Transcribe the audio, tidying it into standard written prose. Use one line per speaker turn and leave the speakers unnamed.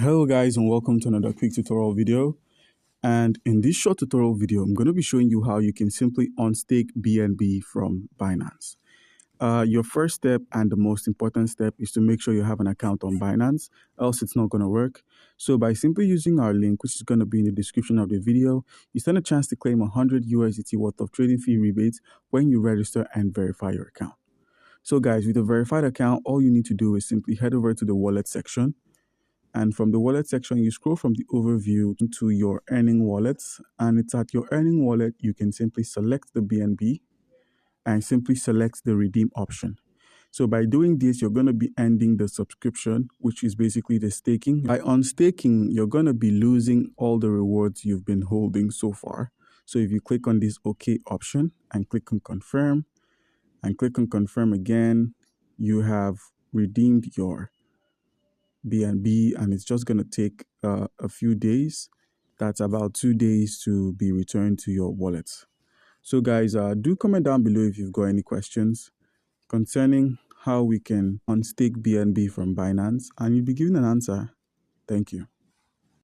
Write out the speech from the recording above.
Hello guys, and welcome to another quick tutorial video. And in this short tutorial video, I'm going to be showing you how you can simply unstake BNB from Binance. Your first step and the most important step is to make sure you have an account on Binance, else it's not going to work. So by simply using our link, which is going to be in the description of the video, you stand a chance to claim 100 USDT worth of trading fee rebates when you register and verify your account. So guys, with a verified account, all you need to do is simply head over to the wallet section. And from the wallet section, you scroll from the overview to your earning wallets. And it's at your earning wallet, you can simply select the BNB and simply select the redeem option. So by doing this, you're going to be ending the subscription, which is basically the staking. By unstaking, you're going to be losing all the rewards you've been holding so far. So if you click on this OK option and click on confirm and click on confirm again, you have redeemed your BNB, and it's just going to take a few days. That's about 2 days to be returned to your wallet. So guys, do comment down below if you've got any questions concerning how we can unstake BNB from Binance, and you'll be given an answer. Thank you.